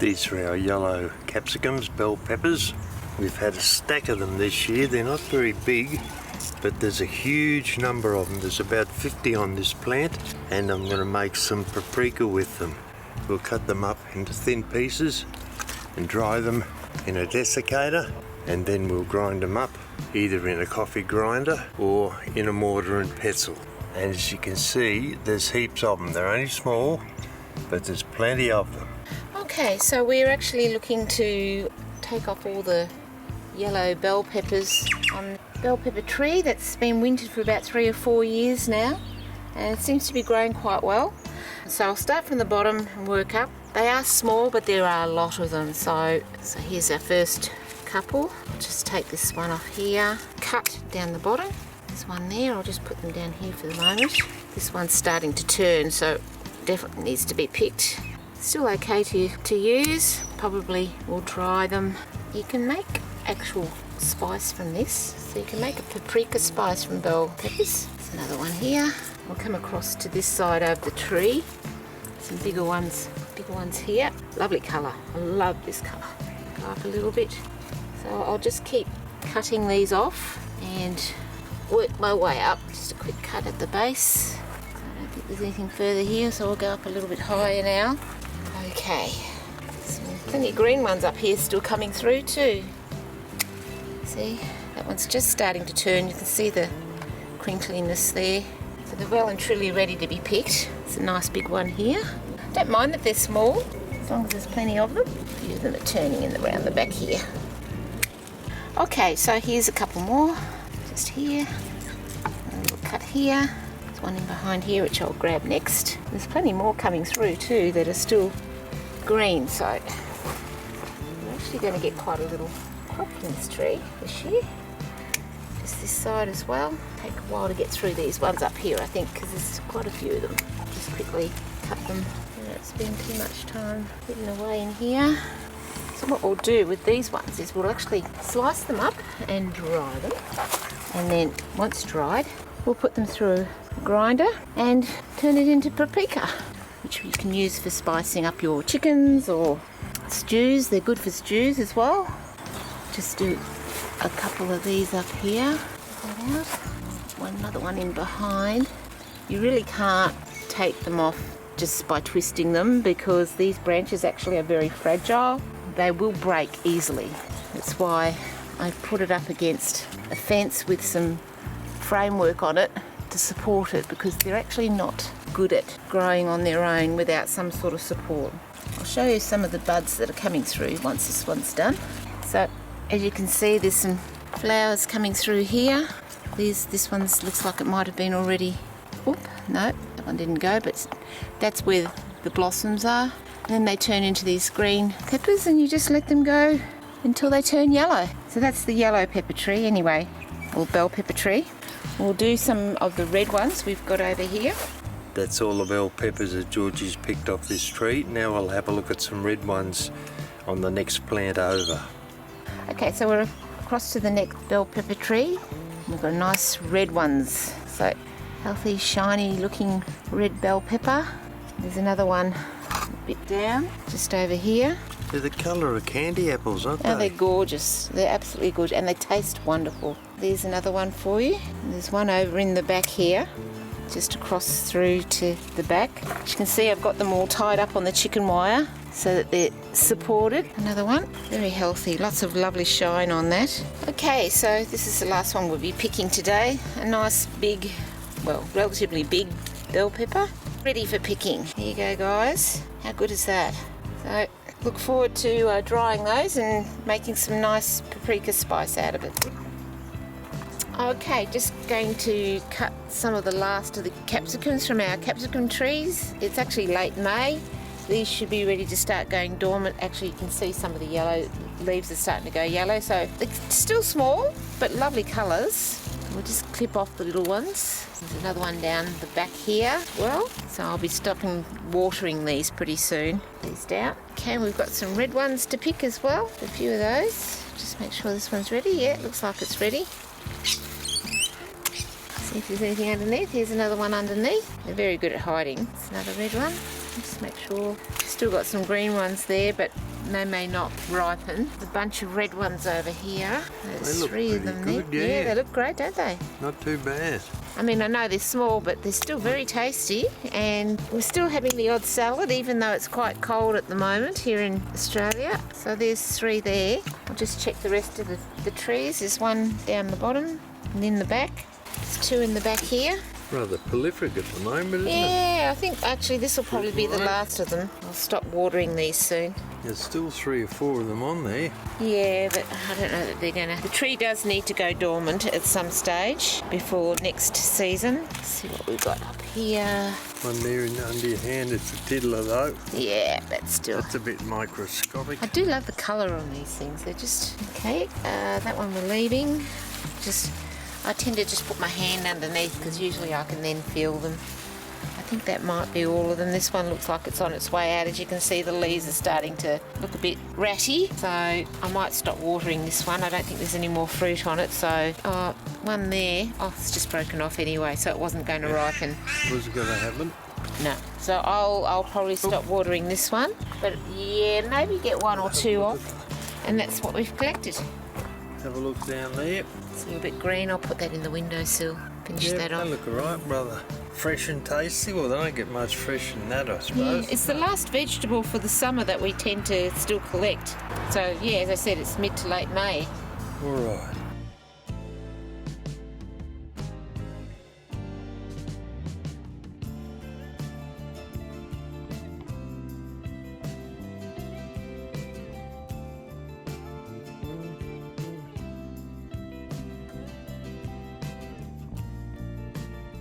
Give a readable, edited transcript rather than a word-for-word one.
These are our yellow capsicums, bell peppers. We've had a stack of them this year. They're not very big, but there's a huge number of them. There's about 50 on this plant, and I'm going to make some paprika with them. We'll cut them up into thin pieces and dry them in a desiccator, and then we'll grind them up either in a coffee grinder or in a mortar and pestle. And as you can see, there's heaps of them. They're only small, but there's plenty of them. Okay, so we're actually looking to take off all the yellow bell peppers on the bell pepper tree that's been wintered for about 3 or 4 years now, and it seems to be growing quite well. So I'll start from the bottom and work up. They are small, but there are a lot of them. So here's our first couple. I'll just take this one off here, cut down the bottom. There's one there. I'll just put them down here for the moment. This one's starting to turn, so definitely needs to be picked. Still okay to use. Probably will dry them. You can make actual spice from this. So you can make a paprika spice from bell peppers. There's another one here. We'll come across to this side of the tree. Some bigger ones here. Lovely colour. I love this colour. Go up a little bit. So I'll just keep cutting these off and work my way up. Just a quick cut at the base. I don't think there's anything further here, so I'll go up a little bit higher now. Okay, so plenty of green ones up here still coming through too. See, that one's just starting to turn. You can see the crinkliness there. So they're well and truly ready to be picked. It's a nice big one here. Don't mind that they're small, as long as there's plenty of them. A few of them are turning around the back here. Okay, so here's a couple more, just here. A little cut here. There's one in behind here which I'll grab next. There's plenty more coming through too that are still green, so we're actually going to get quite a little crop in this tree this year. Just this side as well. Take a while to get through these ones up here, I think, because there's quite a few of them. Just quickly cut them. Don't spend too much time hidden away in here. So what we'll do with these ones is we'll actually slice them up and dry them, and then once dried we'll put them through a grinder and turn it into paprika, which you can use for spicing up your chickens or stews. They're good for stews as well. Just do a couple of these up here. Another one in behind. You really can't take them off just by twisting them, because these branches actually are very fragile. They will break easily. That's why I put it up against a fence with some framework on it to support it, because they're actually not good at growing on their own without some sort of support. I'll show you some of the buds that are coming through once this one's done. So as you can see, there's some flowers coming through here. This one looks like it might have been already. Oop, no, that one didn't go, but that's where the blossoms are. And then they turn into these green peppers, and you just let them go until they turn yellow. So that's the yellow pepper tree anyway, or bell pepper tree. We'll do some of the red ones we've got over here. That's all the bell peppers that Georgie's picked off this tree. Now I'll have a look at some red ones on the next plant over. Okay, so we're across to the next bell pepper tree. We've got nice red ones. So healthy, shiny looking red bell pepper. There's another one a bit down, just over here. They're the colour of candy apples, aren't they? Oh, they're gorgeous. They're absolutely gorgeous, and they taste wonderful. There's another one for you. And there's one over in the back here, just across through to the back. As you can see, I've got them all tied up on the chicken wire so that they're supported. Another one, very healthy, lots of lovely shine on that. Okay, so this is the last one we'll be picking today. A nice big, well, relatively big bell pepper, ready for picking. Here you go, guys. How good is that? So look forward to drying those and making some nice paprika spice out of it. Okay, just going to cut some of the last of the capsicums from our capsicum trees. It's actually late May. These should be ready to start going dormant. Actually, you can see some of the yellow leaves are starting to go yellow, so they're still small, but lovely colours. We'll just clip off the little ones. There's another one down the back here as well, so I'll be stopping watering these pretty soon. These down. Okay, we've got some red ones to pick as well, a few of those. Just make sure this one's ready. Yeah, it looks like it's ready. See if there's anything underneath. Here's another one underneath. They're very good at hiding. It's another red one. Just make sure. Still got some green ones there, but they may not ripen. A bunch of red ones over here. There's They look 3 of them pretty there. good, yeah. They look great, don't they? Not too bad. I mean, I know they're small, but they're still very tasty, and we're still having the odd salad, even though it's quite cold at the moment here in Australia. So there's 3 there. I'll just check the rest of the trees. There's 1 down the bottom and in the back. There's 2 in the back here. Rather prolific at the moment, isn't it? Yeah, I think actually this will probably be the Right. last of them. I'll stop watering these soon. There's still 3 or 4 of them on there. Yeah, but I don't know that they're gonna... The tree does need to go dormant at some stage before next season. Let's see what we've got up here. One there under your hand, it's a tiddler though. Yeah, that's still... That's a bit microscopic. I do love the colour on these things. They're just... Okay, that one we're leaving. I tend to just put my hand underneath because usually I can then feel them. I think that might be all of them. This one looks like it's on its way out. As you can see, the leaves are starting to look a bit ratty. So I might stop watering this one. I don't think there's any more fruit on it. So one there. Oh, it's just broken off anyway, so it wasn't going to ripen. Was it going to happen? No. So I'll probably stop watering this one. But yeah, maybe get 1 or 2 off. And that's what we've collected. Have a look down there. It's a little bit green. I'll put that in the windowsill. Finish that off. They look alright, brother. Fresh and tasty. Well, they don't get much fresh than that, I suppose. Yeah, it's the last vegetable for the summer that we tend to still collect. So yeah, as I said, it's mid to late May. Alright.